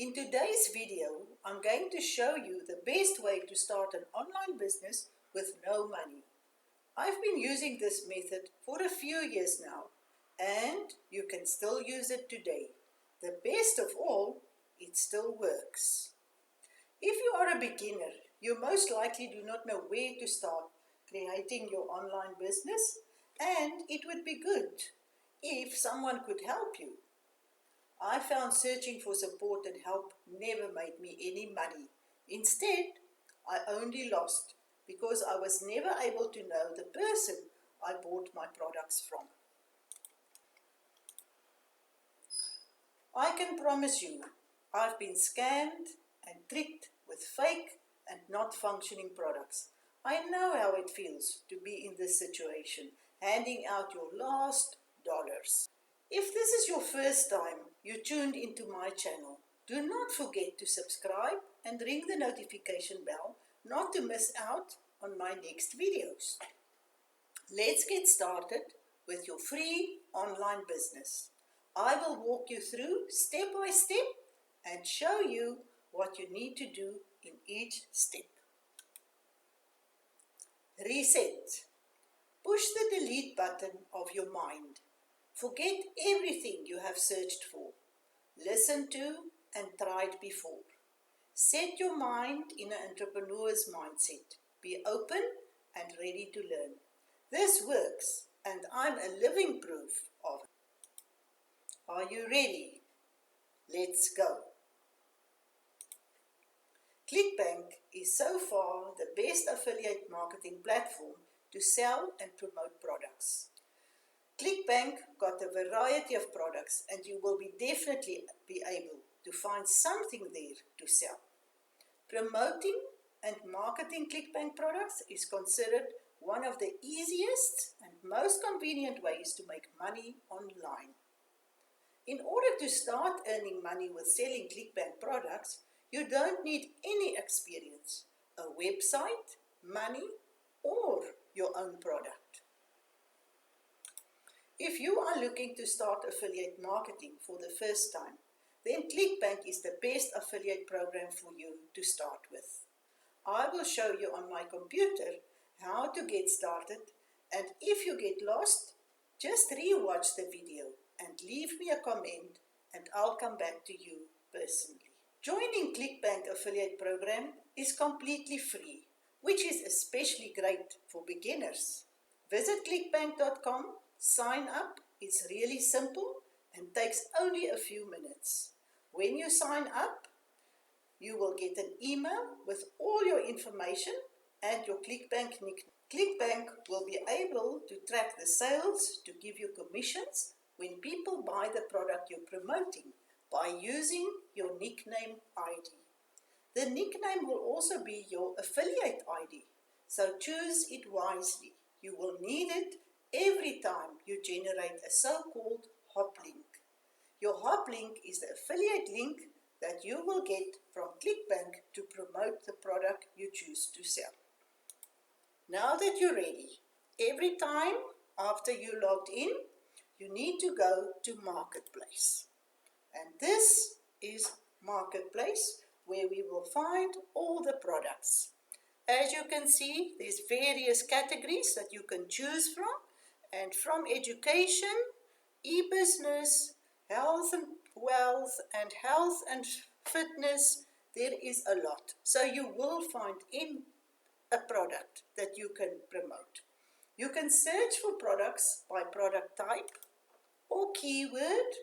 In today's video, I'm going to show you the best way to start an online business with no money. I've been using this method for a few years now, and you can still use it today. The best of all, it still works. If you are a beginner, you most likely do not know where to start creating your online business, and it would be good if someone could help you. I found searching for support and help never made me any money. Instead, I only lost because I was never able to know the person I bought my products from. I can promise you, I've been scammed and tricked with fake and not functioning products. I know how it feels to be in this situation, handing out your last dollars. If this is your first time you tuned into my channel, do not forget to subscribe and ring the notification bell not to miss out on my next videos. Let's get started with your free online business. I will walk you through step by step and show you what you need to do in each step. Reset. Push the delete button of your mind. Forget everything you have searched for, listened to, and tried before. Set your mind in an entrepreneur's mindset. Be open and ready to learn. This works, and I'm a living proof of it. Are you ready? Let's go. ClickBank is so far the best affiliate marketing platform to sell and promote products. ClickBank got a variety of products, and you will definitely be able to find something there to sell. Promoting and marketing ClickBank products is considered one of the easiest and most convenient ways to make money online. In order to start earning money with selling ClickBank products, you don't need any experience, a website, money, or your own product. If you are looking to start affiliate marketing for the first time, then ClickBank is the best affiliate program for you to start with. I will show you on my computer how to get started, and if you get lost, just re-watch the video and leave me a comment and I'll come back to you personally. Joining ClickBank affiliate program is completely free, which is especially great for beginners. Visit clickbank.com. Sign up. It's really simple and takes only a few minutes. When you sign up, you will get an email with all your information and your ClickBank nickname. ClickBank will be able to track the sales to give you commissions when people buy the product you're promoting by using your nickname ID. The nickname will also be your affiliate ID, so choose it wisely. You will need it every time you generate a so-called hop link. Your hop link is the affiliate link that you will get from ClickBank to promote the product you choose to sell. Now that you're ready, every time after you logged in, you need to go to Marketplace. And this is Marketplace, where we will find all the products. As you can see, there's various categories that you can choose from, and from education, e-business, health and wealth, and health and fitness, there is a lot. So you will find in a product that you can promote. You can search for products by product type or keyword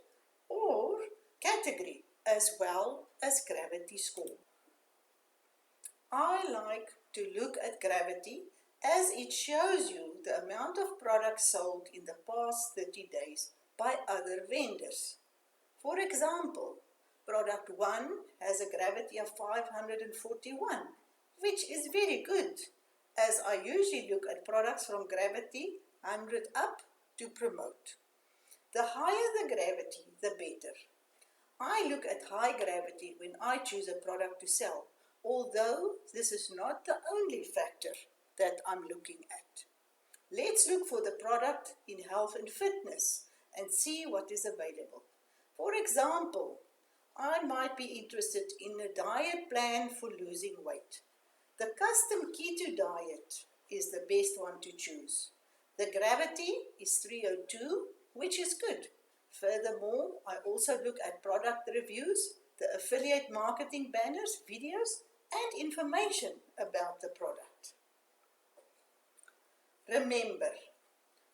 or category, as well as gravity score. I like to look at gravity as it shows you the amount of products sold in the past 30 days by other vendors. For example, product 1 has a gravity of 541, which is very good, as I usually look at products from gravity 100 up to promote. The higher the gravity, the better. I look at high gravity when I choose a product to sell, although this is not the only factor that I'm looking at. Let's look for the product in health and fitness and see what is available. For example, I might be interested in a diet plan for losing weight. The custom keto diet is the best one to choose. The gravity is 302, which is good. Furthermore, I also look at product reviews, the affiliate marketing banners, videos, and information about the product. Remember,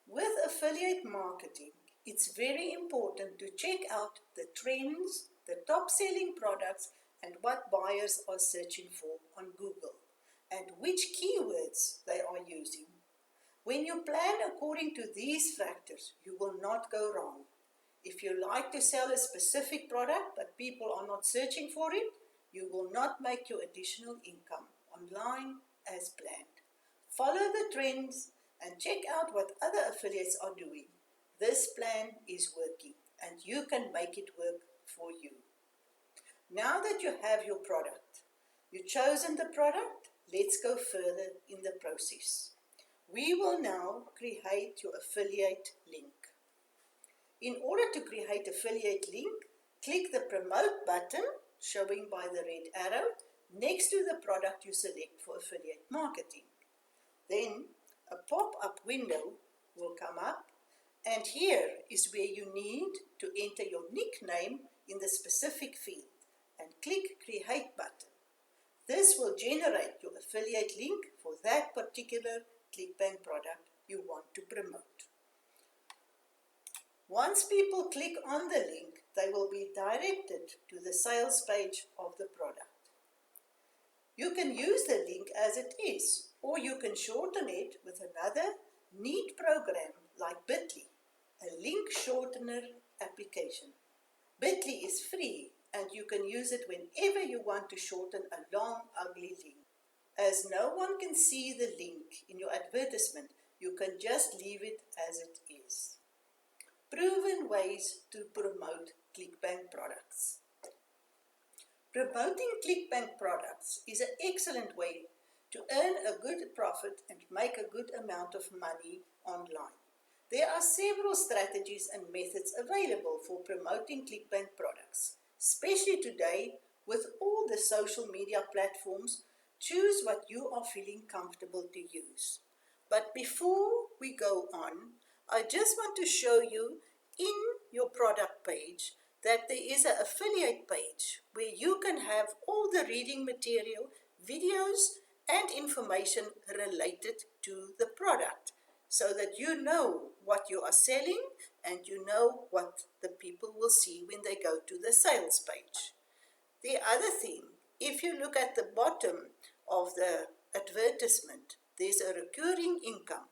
with affiliate marketing, it's very important to check out the trends, the top selling products, and what buyers are searching for on Google, and which keywords they are using. When you plan according to these factors, you will not go wrong. If you like to sell a specific product but people are not searching for it, you will not make your additional income online as planned. Follow the trends and check out what other affiliates are doing. This plan is working and you can make it work for you. Now that you have your product, you've chosen the product, let's go further in the process. We will now create your affiliate link. In order to create affiliate link, click the promote button showing by the red arrow next to the product you select for affiliate marketing. Then a pop-up window will come up, and here is where you need to enter your nickname in the specific field and click create button. This will generate your affiliate link for that particular ClickBank product you want to promote. Once people click on the link, they will be directed to the sales page of the product. You can use the link as it is, or you can shorten it with another neat program like Bitly, a link shortener application. Bitly is free and you can use it whenever you want to shorten a long, ugly link. As no one can see the link in your advertisement, you can just leave it as it is. Proven ways to promote ClickBank products. Promoting ClickBank products is an excellent way to earn a good profit and make a good amount of money online. There are several strategies and methods available for promoting ClickBank products, especially today with all the social media platforms. Choose what you are feeling comfortable to use. But before we go on, I just want to show you in your product page that there is an affiliate page where you can have all the reading material, videos, and information related to the product so that you know what you are selling and you know what the people will see when they go to the sales page. The other thing, if you look at the bottom of the advertisement, there's a recurring income.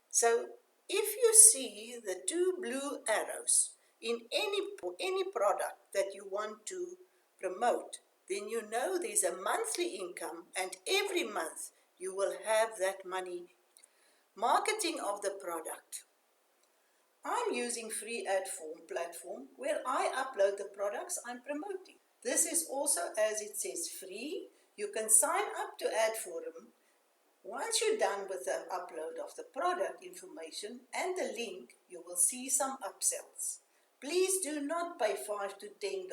So if you see the two blue arrows in any product that you want to promote, then you know there's a monthly income and every month you will have that money. Marketing of the product. I'm using free ad form platform where I upload the products I'm promoting. This is also, as it says, free. You can sign up to Ad Forum. Once you're done with the upload of the product information and the link, you will see some upsells. Please do not pay $5 to $10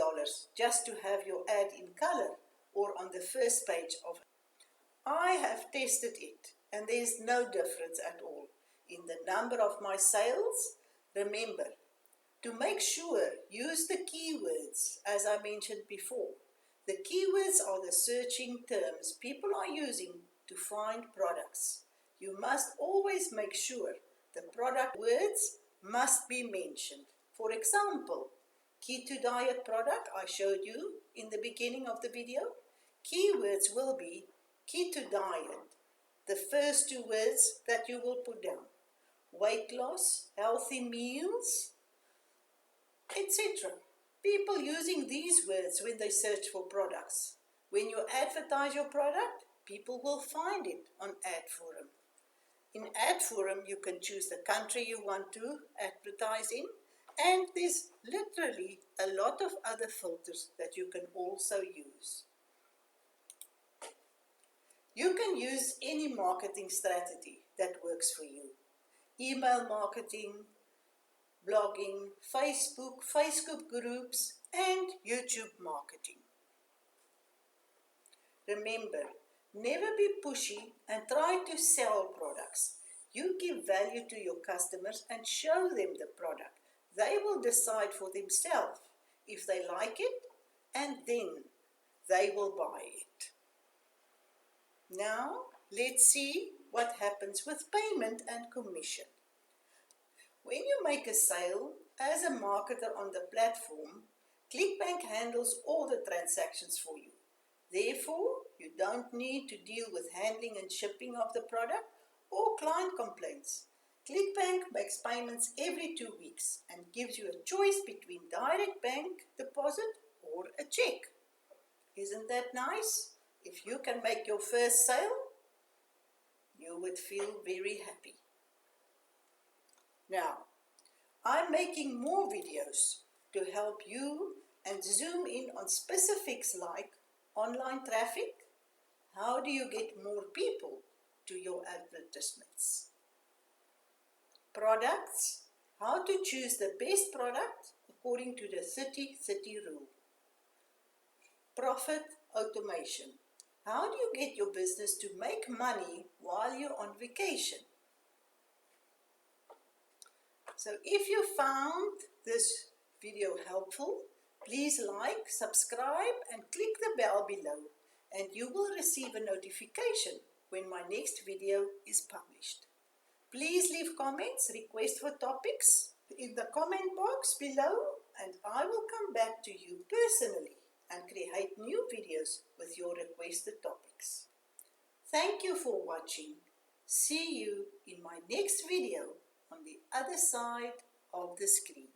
just to have your ad in color or on the first page of it. I have tested it and there is no difference at all in the number of my sales. Remember, to make sure, use the keywords as I mentioned before. The keywords are the searching terms people are using to find products. You must always make sure the product words must be mentioned. For example, keto diet product I showed you in the beginning of the video. Keywords will be keto diet, the first two words that you will put down. Weight loss, healthy meals, etc. People using these words when they search for products. When you advertise your product, people will find it on Ad Forum. In Ad Forum, you can choose the country you want to advertise in, and there's literally a lot of other filters that you can also use. You can use any marketing strategy that works for you. Email marketing, blogging, Facebook groups, and YouTube marketing. Remember, never be pushy and try to sell products. You give value to your customers and show them the product. They will decide for themselves if they like it, and then they will buy it. Now, let's see what happens with payment and commission. When you make a sale as a marketer on the platform, ClickBank handles all the transactions for you. Therefore, you don't need to deal with handling and shipping of the product or client complaints. ClickBank makes payments every 2 weeks and gives you a choice between direct bank deposit or a check. Isn't that nice? If you can make your first sale, you would feel very happy. Now, I'm making more videos to help you and zoom in on specifics like online traffic. How do you get more people to your advertisements? Products. How to choose the best product according to the 30-30 rule. Profit automation. How do you get your business to make money while you're on vacation? So if you found this video helpful, please like, subscribe and click the bell below, and you will receive a notification when my next video is published. Please leave comments, request for topics in the comment box below, and I will come back to you personally and create new videos with your requested topics. Thank you for watching. See you in my next video on the other side of the screen.